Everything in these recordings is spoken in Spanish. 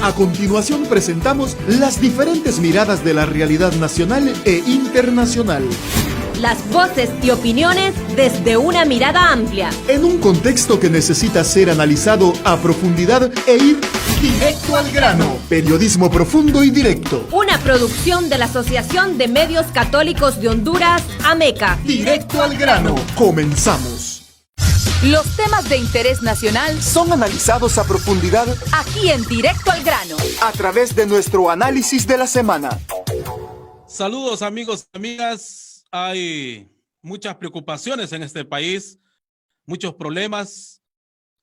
A continuación presentamos las diferentes miradas de la realidad nacional e internacional. Las voces y opiniones desde una mirada amplia. En un contexto que necesita ser analizado a profundidad e ir directo al grano. Periodismo profundo y directo. Una producción de la Asociación de Medios Católicos de Honduras, AMECA. Directo al grano. Comenzamos. Los temas de interés nacional Son analizados a profundidad aquí en Directo al Grano, a través de nuestro análisis de la semana. Saludos amigos y amigas. Hay muchas preocupaciones en este país, muchos problemas.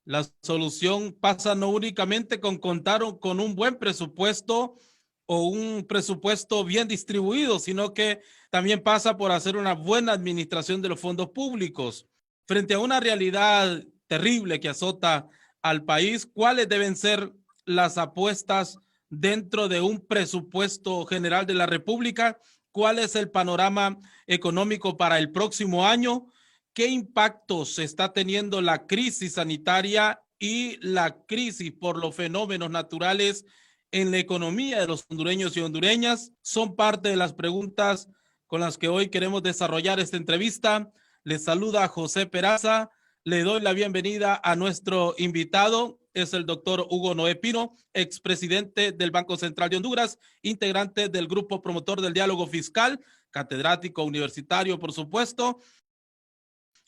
La solución pasa no únicamente con contar con un buen presupuesto o un presupuesto bien distribuido, sino que también pasa por hacer una buena administración de los fondos públicos. Frente a una realidad terrible que azota al país, ¿cuáles deben ser las apuestas dentro de un presupuesto general de la República? ¿Cuál es el panorama económico para el próximo año? ¿Qué impactos está teniendo la crisis sanitaria y la crisis por los fenómenos naturales en la economía de los hondureños y hondureñas? Son parte de las preguntas con las que hoy queremos desarrollar esta entrevista. Les saluda José Peraza. Le doy la bienvenida a nuestro invitado. Es el doctor Hugo Noé Pino, expresidente del Banco Central de Honduras, integrante del Grupo Promotor del Diálogo Fiscal, catedrático universitario, por supuesto.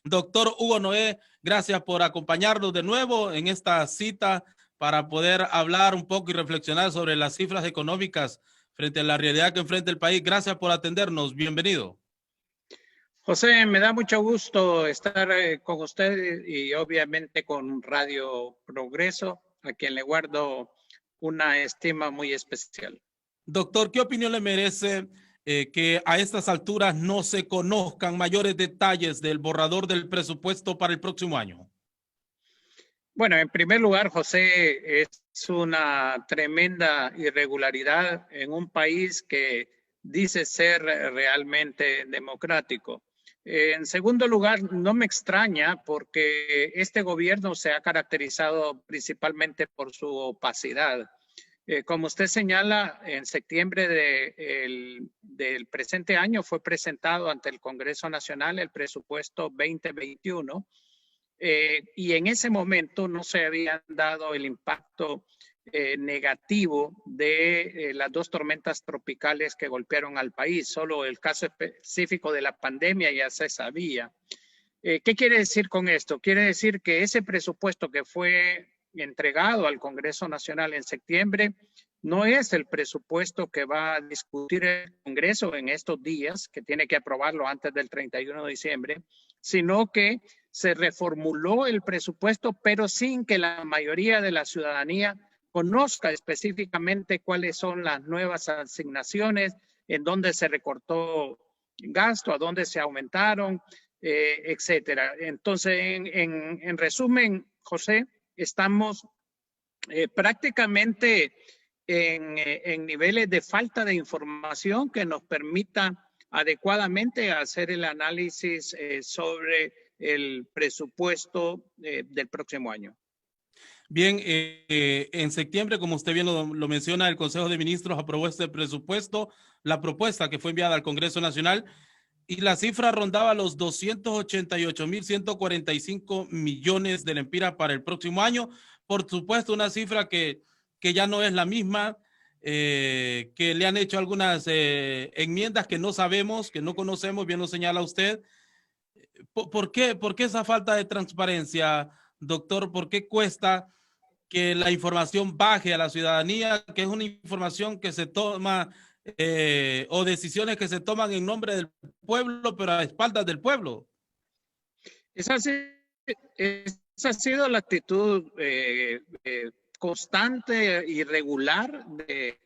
Doctor Hugo Noé, gracias por acompañarnos de nuevo en esta cita para poder hablar un poco y reflexionar sobre las cifras económicas frente a la realidad que enfrenta el país. Gracias por atendernos. Bienvenido. José, me da mucho gusto estar con usted y obviamente con Radio Progreso, a quien le guardo una estima muy especial. Doctor, ¿qué opinión le merece que a estas alturas no se conozcan mayores detalles del borrador del presupuesto para el próximo año? Bueno, en primer lugar, José, es una tremenda irregularidad en un país que dice ser realmente democrático. En segundo lugar, no me extraña porque este gobierno se ha caracterizado principalmente por su opacidad. Como usted señala, en septiembre del presente año fue presentado ante el Congreso Nacional el presupuesto 2021 y en ese momento no se había dado el impacto negativo de las dos tormentas tropicales que golpearon al país. Solo el caso específico de la pandemia ya se sabía. ¿Qué quiere decir con esto? Quiere decir que ese presupuesto que fue entregado al Congreso Nacional en septiembre no es el presupuesto que va a discutir el Congreso en estos días, que tiene que aprobarlo antes del 31 de diciembre, sino que se reformuló el presupuesto, pero sin que la mayoría de la ciudadanía conozca específicamente cuáles son las nuevas asignaciones, en dónde se recortó gasto, a dónde se aumentaron, etcétera. Entonces, en resumen, José, estamos prácticamente en niveles de falta de información que nos permita adecuadamente hacer el análisis sobre el presupuesto del próximo año. Bien, en septiembre, como usted bien lo menciona, el Consejo de Ministros aprobó este presupuesto, la propuesta que fue enviada al Congreso Nacional, y la cifra rondaba los 288,145 millones de lempiras para el próximo año. Por supuesto, una cifra que ya no es la misma, que le han hecho algunas enmiendas que no sabemos, que no conocemos, bien lo señala usted. ¿Por qué esa falta de transparencia, doctor? ¿Por qué cuesta que la información baje a la ciudadanía, que es una información que se toma o decisiones que se toman en nombre del pueblo, pero a espaldas del pueblo? Esa ha sido la actitud constante y regular de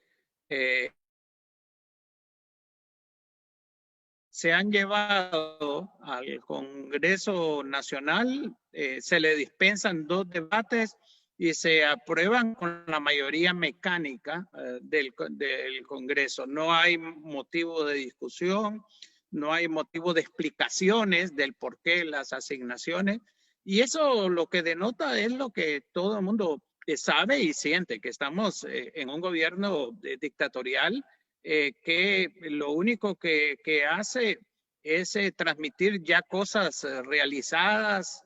se han llevado al Congreso Nacional, se le dispensan 2 debates y se aprueban con la mayoría mecánica del Congreso. No hay motivo de discusión, no hay motivo de explicaciones del por qué las asignaciones, y eso lo que denota es lo que todo el mundo sabe y siente que estamos en un gobierno dictatorial que lo único que hace es transmitir ya cosas realizadas,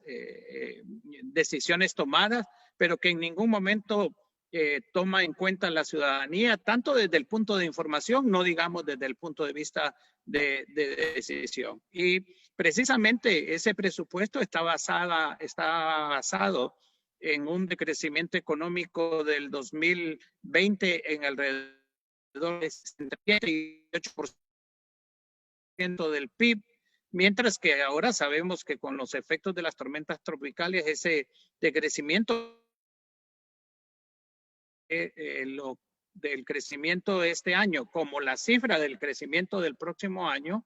decisiones tomadas, pero que en ningún momento toma en cuenta la ciudadanía, tanto desde el punto de información, no digamos desde el punto de vista de decisión. Y precisamente ese presupuesto está basado en un decrecimiento económico del 2020 en alrededor del 68% del PIB, mientras que ahora sabemos que con los efectos de las tormentas tropicales ese decrecimiento del crecimiento de este año como la cifra del crecimiento del próximo año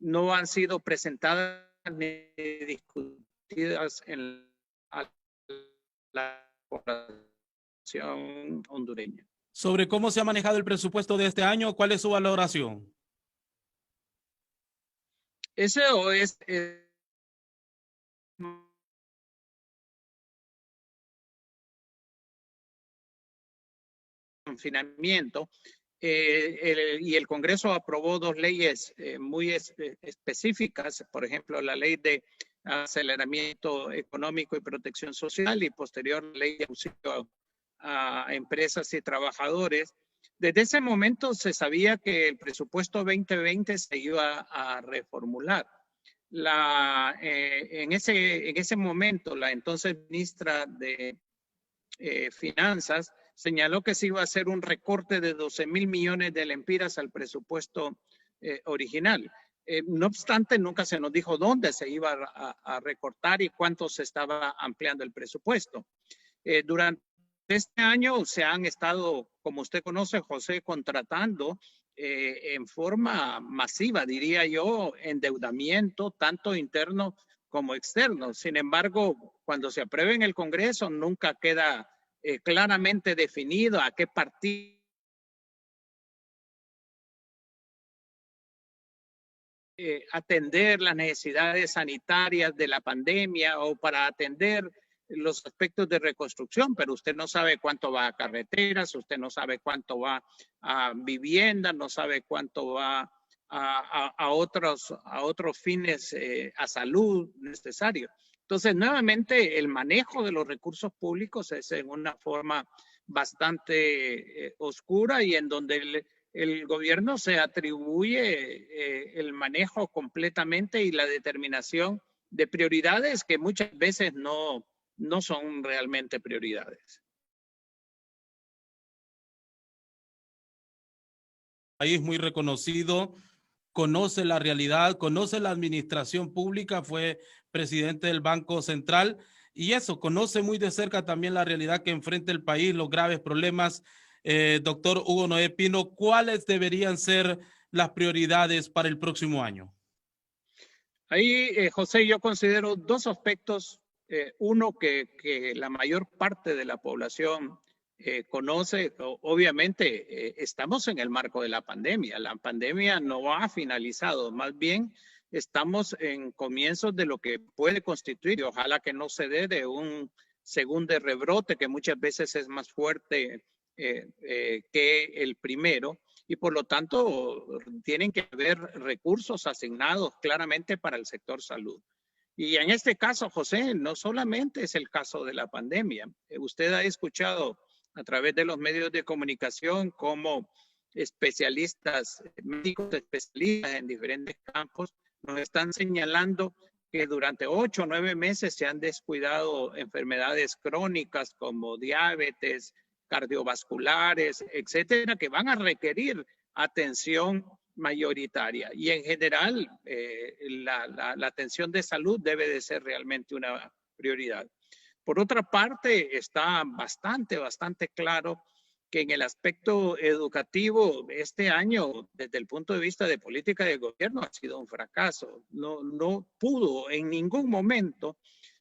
no han sido presentadas ni discutidas en la población hondureña. Sobre cómo se ha manejado el presupuesto de este año, ¿cuál es su valoración? Eso es confinamiento y el Congreso aprobó dos leyes muy específicas, por ejemplo, la ley de aceleramiento económico y protección social y posterior ley de auxilio a empresas y trabajadores. Desde ese momento se sabía que el presupuesto 2020 se iba a reformular. En ese momento, la entonces ministra de Finanzas señaló que se iba a hacer un recorte de 12,000 millones de lempiras al presupuesto original. No obstante, nunca se nos dijo dónde se iba a recortar y cuánto se estaba ampliando el presupuesto. Durante este año se han estado, como usted conoce, José, contratando en forma masiva, diría yo, endeudamiento, tanto interno como externo. Sin embargo, cuando se apruebe en el Congreso, nunca queda claramente definido a qué partido atender las necesidades sanitarias de la pandemia o para atender los aspectos de reconstrucción, pero usted no sabe cuánto va a carreteras, usted no sabe cuánto va a vivienda, no sabe cuánto va a otros fines a salud necesarios. Entonces, nuevamente, el manejo de los recursos públicos es en una forma bastante oscura y en donde el gobierno se atribuye el manejo completamente y la determinación de prioridades que muchas veces no son realmente prioridades. País muy reconocido, conoce la realidad, conoce la administración pública, fue presidente del Banco Central y eso, conoce muy de cerca también la realidad que enfrenta el país, los graves problemas. Doctor Hugo Noé Pino, ¿cuáles deberían ser las prioridades para el próximo año? Ahí, José, yo considero dos aspectos. Uno, que la mayor parte de la población conoce. Obviamente, estamos en el marco de la pandemia. La pandemia no ha finalizado, más bien estamos en comienzos de lo que puede constituir, y ojalá que no se dé de un segundo rebrote que muchas veces es más fuerte que el primero, y por lo tanto tienen que haber recursos asignados claramente para el sector salud. Y en este caso, José, no solamente es el caso de la pandemia. Usted ha escuchado a través de los medios de comunicación cómo especialistas, médicos especialistas en diferentes campos nos están señalando que durante 8 o 9 meses se han descuidado enfermedades crónicas como diabetes, cardiovasculares, etcétera, que van a requerir atención mayoritaria. Y en general, la atención de salud debe de ser realmente una prioridad. Por otra parte, está bastante claro que en el aspecto educativo, este año, desde el punto de vista de política de gobierno, ha sido un fracaso. No pudo en ningún momento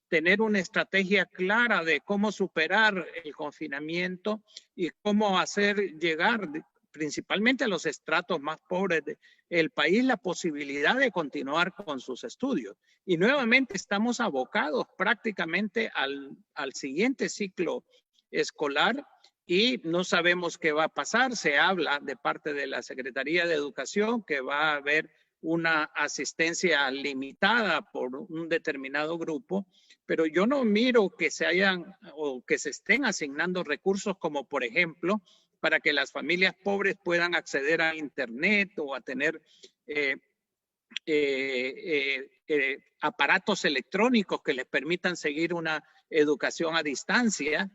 tener una estrategia clara de cómo superar el confinamiento y cómo hacer llegar principalmente a los estratos más pobres del país la posibilidad de continuar con sus estudios. Y nuevamente estamos abocados prácticamente al siguiente ciclo escolar y no sabemos qué va a pasar. Se habla de parte de la Secretaría de Educación que va a haber una asistencia limitada por un determinado grupo, pero yo no miro que se hayan o que se estén asignando recursos como, por ejemplo, para que las familias pobres puedan acceder a Internet o a tener aparatos electrónicos que les permitan seguir una educación a distancia,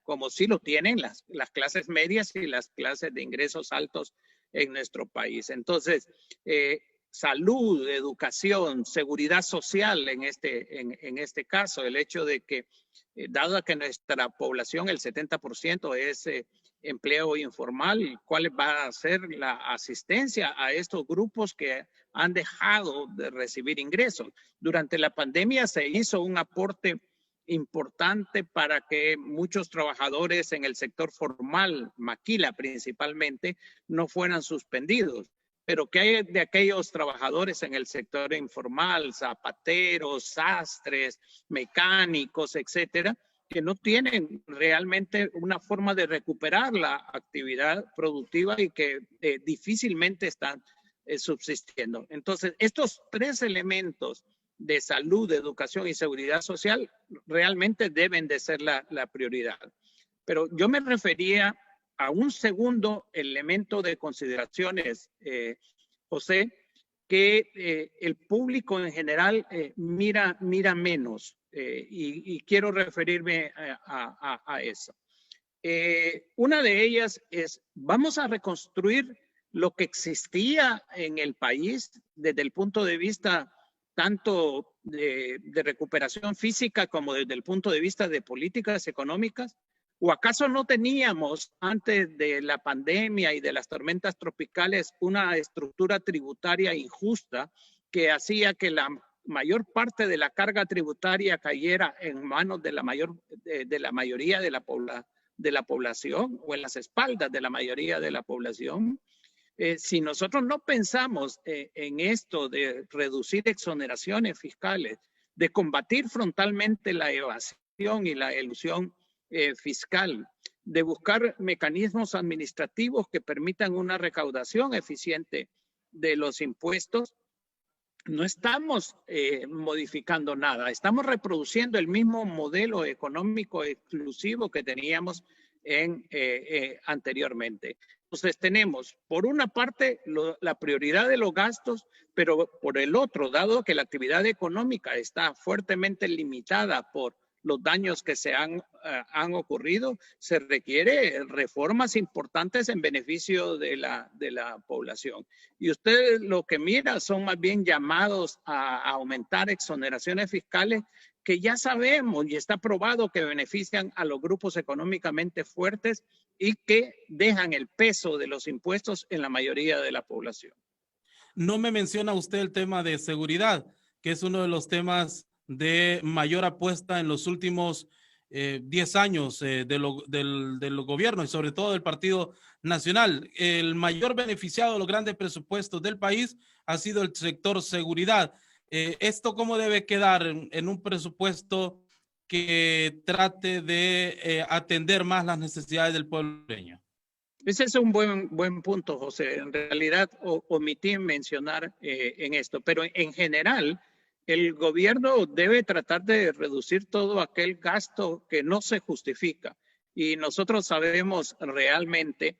como sí lo tienen las clases medias y las clases de ingresos altos en nuestro país. Entonces, salud, educación, seguridad social en este caso, el hecho de que, dado que nuestra población, el 70% es empleo informal, ¿cuál va a ser la asistencia a estos grupos que han dejado de recibir ingresos? Durante la pandemia se hizo un aporte importante para que muchos trabajadores en el sector formal, maquila principalmente, no fueran suspendidos. Pero ¿qué hay de aquellos trabajadores en el sector informal, zapateros, sastres, mecánicos, etcétera, que no tienen realmente una forma de recuperar la actividad productiva y que difícilmente están subsistiendo? Entonces, estos tres elementos de salud, de educación y seguridad social realmente deben de ser la prioridad. Pero yo me refería a un segundo elemento de consideraciones, José, que el público en general mira menos y quiero referirme a eso. Una de ellas es, vamos a reconstruir lo que existía en el país desde el punto de vista tanto de recuperación física como desde el punto de vista de políticas económicas. ¿O acaso no teníamos antes de la pandemia y de las tormentas tropicales una estructura tributaria injusta que hacía que la mayor parte de la carga tributaria cayera en manos de la mayoría de la población o en las espaldas de la mayoría de la población? Si nosotros no pensamos en esto de reducir exoneraciones fiscales, de combatir frontalmente la evasión y la elusión fiscal, de buscar mecanismos administrativos que permitan una recaudación eficiente de los impuestos, no estamos modificando nada. Estamos reproduciendo el mismo modelo económico exclusivo que teníamos anteriormente. Entonces tenemos, por una parte, la prioridad de los gastos, pero por el otro, dado que la actividad económica está fuertemente limitada por los daños que se han ocurrido, se requiere reformas importantes en beneficio de la población. Y ustedes lo que miran son más bien llamados a aumentar exoneraciones fiscales que ya sabemos y está probado que benefician a los grupos económicamente fuertes y que dejan el peso de los impuestos en la mayoría de la población. No me menciona usted el tema de seguridad, que es uno de los temas de mayor apuesta en los últimos 10 años del gobierno y sobre todo del Partido Nacional. El mayor beneficiado de los grandes presupuestos del país ha sido el sector seguridad. ¿Esto cómo debe quedar en un presupuesto que trate de atender más las necesidades del pueblo hondureño? Ese es un buen punto, José. En realidad omití mencionar en esto, pero en general el gobierno debe tratar de reducir todo aquel gasto que no se justifica. Y nosotros sabemos realmente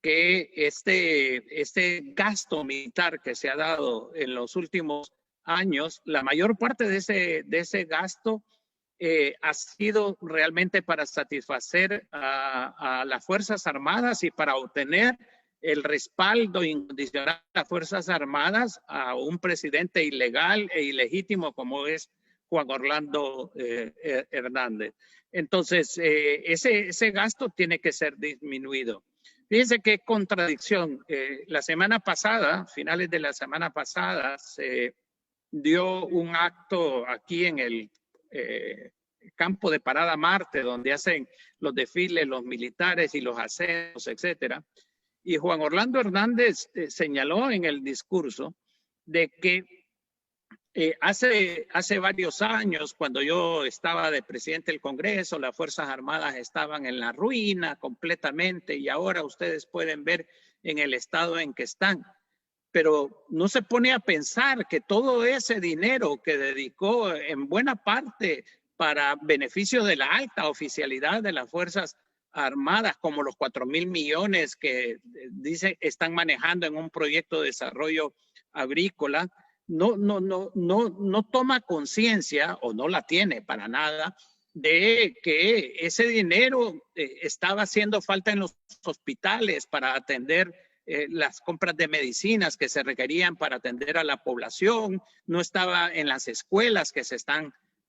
que este gasto militar que se ha dado en los últimos años, la mayor parte de ese gasto ha sido realmente para satisfacer a las Fuerzas Armadas y para obtener el respaldo incondicional de las Fuerzas Armadas a un presidente ilegal e ilegítimo como es Juan Orlando Hernández. Entonces, ese gasto tiene que ser disminuido. Fíjense qué contradicción. La semana pasada, finales de la semana pasada, se dio un acto aquí en el campo de Parada Marte, donde hacen los desfiles, los militares y los ascensos, etcétera. Y Juan Orlando Hernández señaló en el discurso de que Hace varios años, cuando yo estaba de presidente del Congreso, las Fuerzas Armadas estaban en la ruina completamente y ahora ustedes pueden ver en el estado en que están. Pero no se pone a pensar que todo ese dinero que dedicó en buena parte para beneficio de la alta oficialidad de las Fuerzas Armadas, como los 4.000 millones que dicen están manejando en un proyecto de desarrollo agrícola, no toma conciencia, o no la tiene para nada, de que ese dinero estaba haciendo falta en los hospitales para atender las compras de medicinas que se requerían para atender a la población, no estaba en las escuelas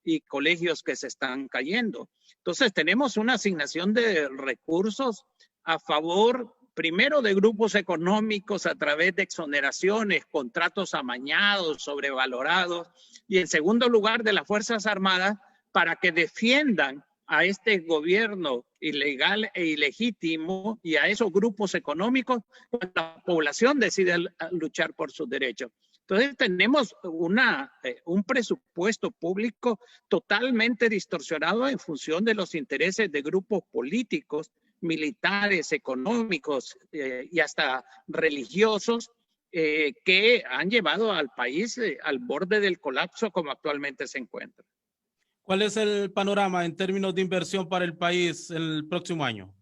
y colegios que se están cayendo. Entonces tenemos una asignación de recursos a favor, primero, de grupos económicos a través de exoneraciones, contratos amañados, sobrevalorados, y en segundo lugar de las Fuerzas Armadas para que defiendan a este gobierno ilegal e ilegítimo y a esos grupos económicos cuando la población decide luchar por sus derechos. Entonces tenemos un presupuesto público totalmente distorsionado en función de los intereses de grupos políticos, militares, económicos y hasta religiosos que han llevado al país al borde del colapso como actualmente se encuentra. ¿Cuál es el panorama en términos de inversión para el país el próximo año?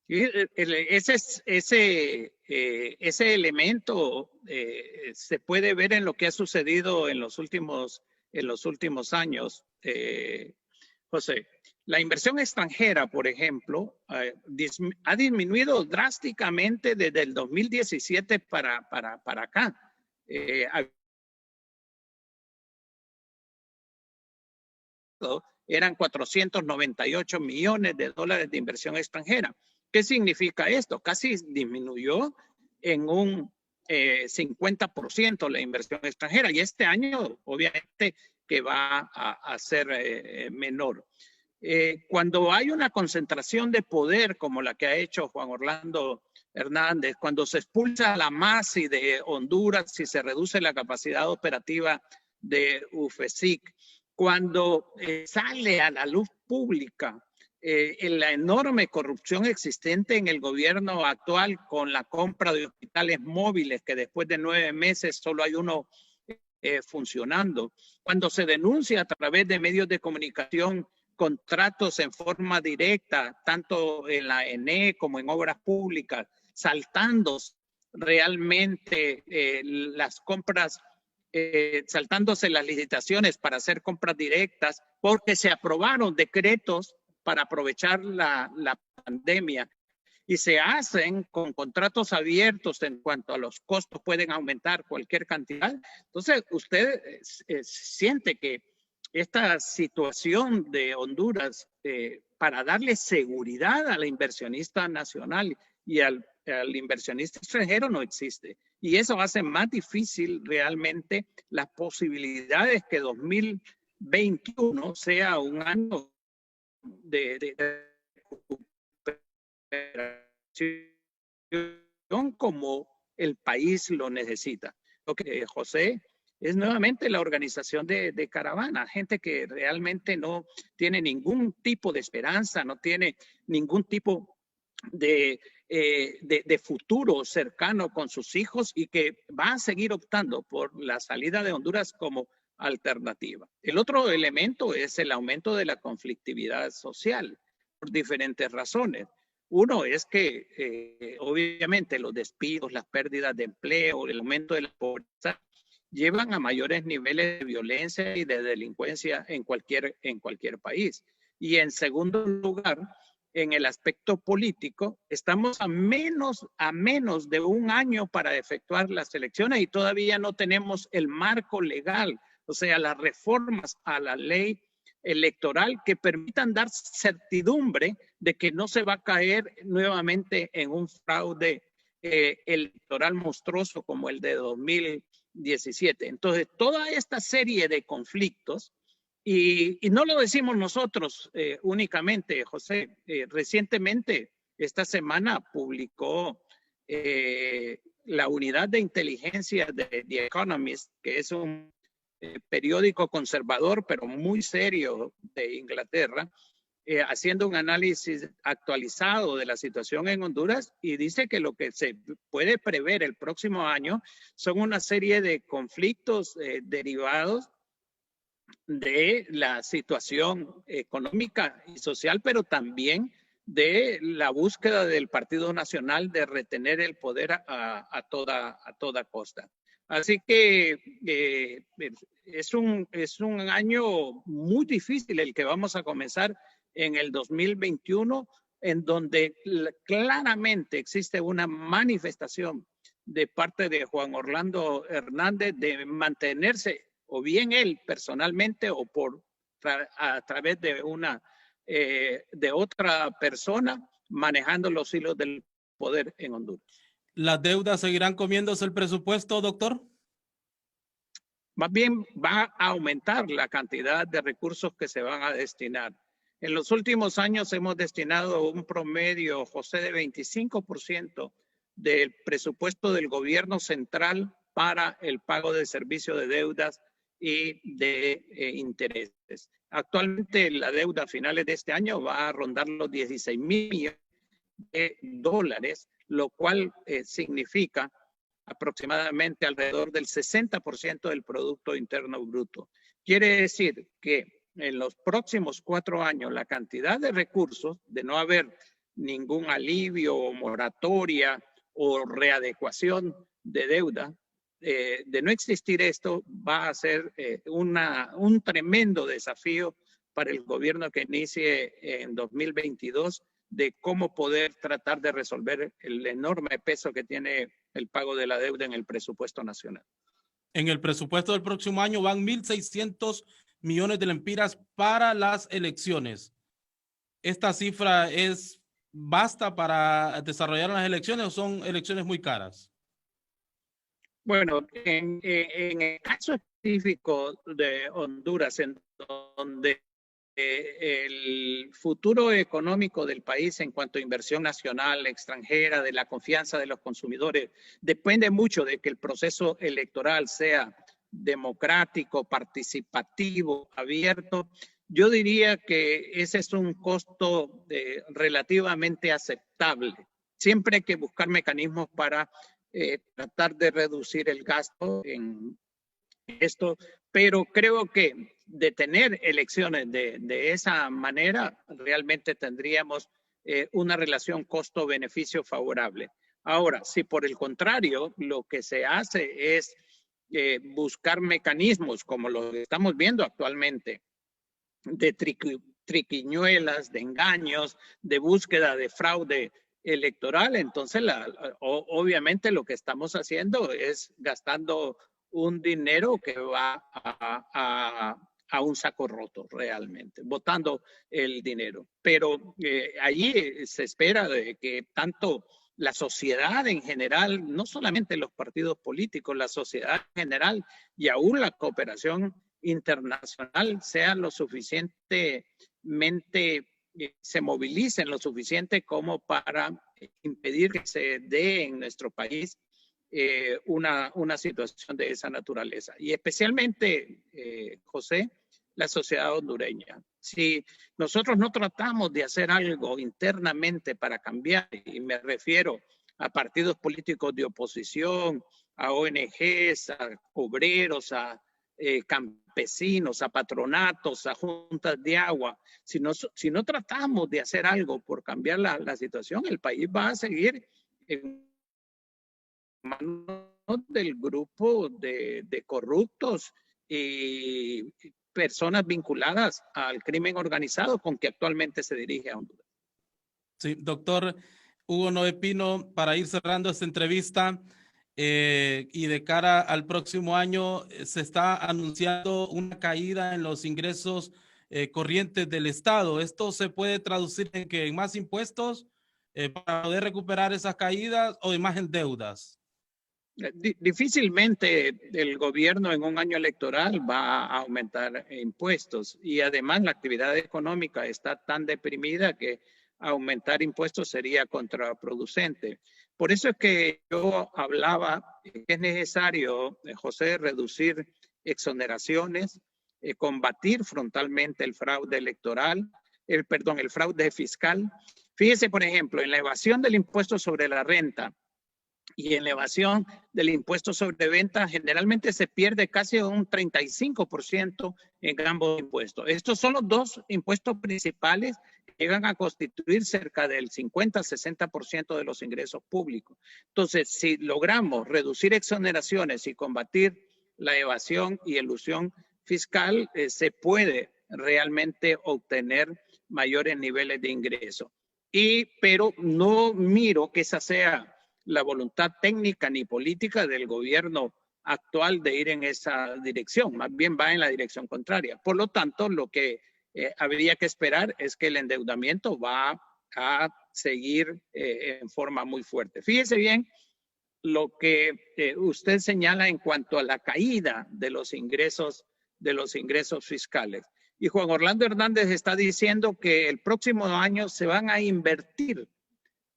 Ese elemento se puede ver en lo que ha sucedido en los últimos años, José. La inversión extranjera, por ejemplo, ha disminuido drásticamente desde el 2017 para acá. Eran 498 millones de dólares de inversión extranjera. ¿Qué significa esto? Casi disminuyó en un 50% la inversión extranjera y este año obviamente que va a ser menor. Cuando hay una concentración de poder como la que ha hecho Juan Orlando Hernández, cuando se expulsa a la MASI de Honduras y se reduce la capacidad operativa de UFESIC, cuando sale a la luz pública en la enorme corrupción existente en el gobierno actual con la compra de hospitales móviles, que después de 9 meses solo hay uno funcionando, cuando se denuncia a través de medios de comunicación contratos en forma directa, tanto en la ENE como en obras públicas, saltando realmente las compras, saltándose las licitaciones para hacer compras directas, porque se aprobaron decretos para aprovechar la pandemia y se hacen con contratos abiertos en cuanto a los costos pueden aumentar cualquier cantidad. Entonces, usted siente que esta situación de Honduras para darle seguridad al inversionista nacional y al inversionista extranjero no existe. Y eso hace más difícil realmente las posibilidades que 2021 sea un año de recuperación como el país lo necesita. Lo que José es nuevamente la organización de caravana, gente que realmente no tiene ningún tipo de esperanza, no tiene ningún tipo de futuro cercano con sus hijos y que va a seguir optando por la salida de Honduras como alternativa. El otro elemento es el aumento de la conflictividad social por diferentes razones. Uno es que obviamente los despidos, las pérdidas de empleo, el aumento de la pobreza llevan a mayores niveles de violencia y de delincuencia en cualquier país. Y en segundo lugar, en el aspecto político, estamos a menos de un año para efectuar las elecciones y todavía no tenemos el marco legal, o sea, las reformas a la ley electoral que permitan dar certidumbre de que no se va a caer nuevamente en un fraude electoral monstruoso como el de 2017. Entonces, toda esta serie de conflictos, y no lo decimos nosotros únicamente, José, recientemente, esta semana publicó la unidad de inteligencia de The Economist, que es un periódico conservador, pero muy serio de Inglaterra, haciendo un análisis actualizado de la situación en Honduras y dice que lo que se puede prever el próximo año son una serie de conflictos derivados de la situación económica y social, pero también de la búsqueda del Partido Nacional de retener el poder a toda costa. Así que es un año muy difícil el que vamos a comenzar en el 2021, en donde claramente existe una manifestación de parte de Juan Orlando Hernández de mantenerse, o bien él personalmente o a través de otra persona manejando los hilos del poder en Honduras. ¿Las deudas seguirán comiéndose el presupuesto, doctor? Más bien va a aumentar la cantidad de recursos que se van a destinar. En los últimos años hemos destinado un promedio, José, de 25% del presupuesto del gobierno central para el pago de servicio de deudas y de intereses. Actualmente la deuda a finales de este año va a rondar los 16,000 millones de dólares, lo cual significa aproximadamente alrededor del 60% del Producto Interno Bruto. Quiere decir que en los próximos 4 años la cantidad de recursos, de no haber ningún alivio o moratoria o readecuación de deuda, de no existir esto, va a ser un tremendo desafío para el gobierno que inicie en 2022 de cómo poder tratar de resolver el enorme peso que tiene el pago de la deuda en el presupuesto nacional. En el presupuesto del próximo año van 1.600 millones de lempiras para las elecciones. ¿Esta cifra basta para desarrollar las elecciones o son elecciones muy caras? Bueno, en el caso específico de Honduras, en donde el futuro económico del país en cuanto a inversión nacional, extranjera, de la confianza de los consumidores, depende mucho de que el proceso electoral sea democrático, participativo, abierto. Yo diría que ese es un costo relativamente aceptable. Siempre hay que buscar mecanismos para tratar de reducir el gasto en esto, pero creo que de tener elecciones de esa manera, realmente tendríamos una relación costo-beneficio favorable. Ahora, si por el contrario lo que se hace es buscar mecanismos como lo que estamos viendo actualmente, de triquiñuelas, de engaños, de búsqueda de fraude electoral, entonces obviamente lo que estamos haciendo es gastando un dinero que va a un saco roto realmente, botando el dinero. Pero allí se espera de que tanto la sociedad en general, no solamente los partidos políticos, la sociedad en general y aún la cooperación internacional sean lo suficientemente, se movilicen lo suficiente como para impedir que se dé en nuestro país una situación de esa naturaleza. Y especialmente, José, la sociedad hondureña. Si nosotros no tratamos de hacer algo internamente para cambiar, y me refiero a partidos políticos de oposición, a ONGs, a obreros, a campesinos, a patronatos, a juntas de agua, si no tratamos de hacer algo por cambiar la situación, el país va a seguir en manos del grupo de corruptos y personas vinculadas al crimen organizado con que actualmente se dirige a Honduras. Sí, doctor Hugo Noé Pino, para ir cerrando esta entrevista y de cara al próximo año, se está anunciando una caída en los ingresos corrientes del Estado. ¿Esto se puede traducir en más impuestos para poder recuperar esas caídas o en más en deudas? Difícilmente el gobierno en un año electoral va a aumentar impuestos y además la actividad económica está tan deprimida que aumentar impuestos sería contraproducente. Por eso es que yo hablaba que es necesario, José, reducir exoneraciones, combatir frontalmente el fraude electoral, el fraude fiscal. Fíjese, por ejemplo, en la evasión del impuesto sobre la renta y en la evasión del impuesto sobre venta, generalmente se pierde casi un 35% en ambos impuestos. Estos son los dos impuestos principales que llegan a constituir cerca del 50-60% de los ingresos públicos. Entonces, si logramos reducir exoneraciones y combatir la evasión y elusión fiscal, se puede realmente obtener mayores niveles de ingreso. Pero no miro que esa sea la voluntad técnica ni política del gobierno actual de ir en esa dirección, más bien va en la dirección contraria. Por lo tanto, lo que habría que esperar es que el endeudamiento va a seguir en forma muy fuerte. Fíjese bien lo que usted señala en cuanto a la caída de los ingresos fiscales. Y Juan Orlando Hernández está diciendo que el próximo año se van a invertir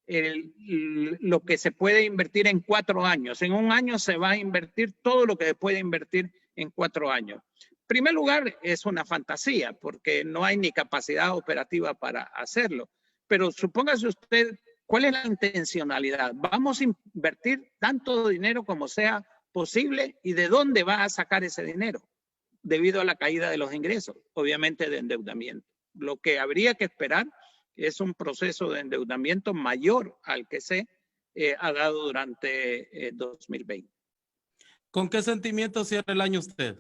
lo que se puede invertir en 4 años. En un año se va a invertir todo lo que se puede invertir en 4 años. En primer lugar, es una fantasía porque no hay ni capacidad operativa para hacerlo. Pero supóngase usted, ¿cuál es la intencionalidad? Vamos a invertir tanto dinero como sea posible y ¿de dónde va a sacar ese dinero? Debido a la caída de los ingresos, obviamente de endeudamiento. Lo que habría que esperar es un proceso de endeudamiento mayor al que se ha dado durante 2020. ¿Con qué sentimiento cierra el año usted?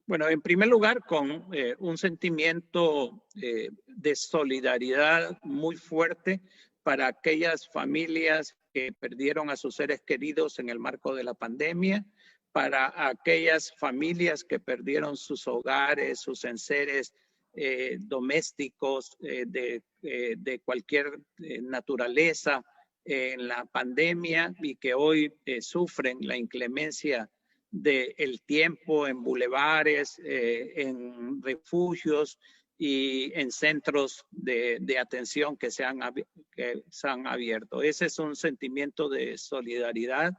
Bueno, en primer lugar, con un sentimiento de solidaridad muy fuerte para aquellas familias que perdieron a sus seres queridos en el marco de la pandemia, para aquellas familias que perdieron sus hogares, sus enseres domésticos de cualquier naturaleza en la pandemia y que hoy sufren la inclemencia del tiempo en bulevares, en refugios y en centros de atención que se han abierto. Ese es un sentimiento de solidaridad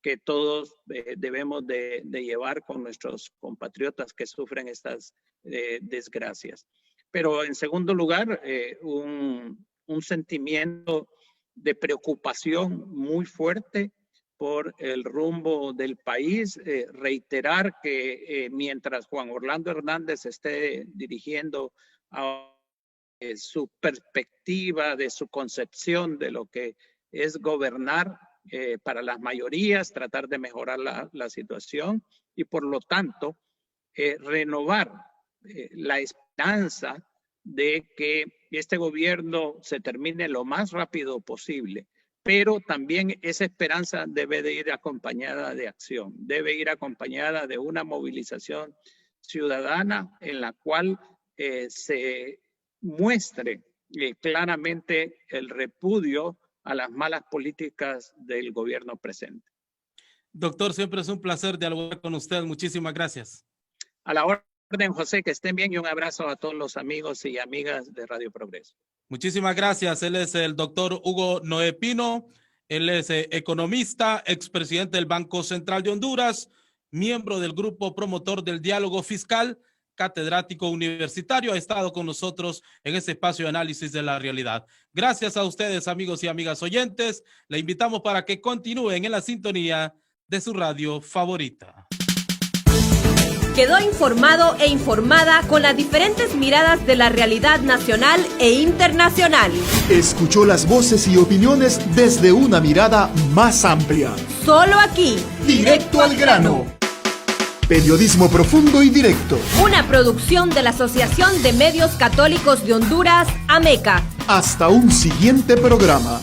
que todos debemos de llevar con nuestros compatriotas que sufren estas desgracias. Pero en segundo lugar, un sentimiento de preocupación muy fuerte por el rumbo del país. Reiterar que mientras Juan Orlando Hernández esté dirigiendo a su perspectiva, de su concepción de lo que es gobernar, para las mayorías, tratar de mejorar la situación y por lo tanto renovar la esperanza de que este gobierno se termine lo más rápido posible, pero también esa esperanza debe de ir acompañada de acción, debe ir acompañada de una movilización ciudadana en la cual se muestre claramente el repudio a las malas políticas del gobierno presente. Doctor, siempre es un placer dialogar con usted. Muchísimas gracias. A la orden, José, que estén bien y un abrazo a todos los amigos y amigas de Radio Progreso. Muchísimas gracias. Él es el doctor Hugo Noé Pino. Él es economista, expresidente del Banco Central de Honduras, miembro del grupo promotor del diálogo fiscal, catedrático universitario. Ha estado con nosotros en este espacio de análisis de la realidad. Gracias a ustedes, amigos y amigas oyentes. Le invitamos para que continúen en la sintonía de su radio favorita. Quedó informado e informada con las diferentes miradas de la realidad nacional e internacional. Escuchó las voces y opiniones desde una mirada más amplia. Solo aquí. Directo al grano. Periodismo profundo y directo. Una producción de la Asociación de Medios Católicos de Honduras, AMECA. Hasta un siguiente programa.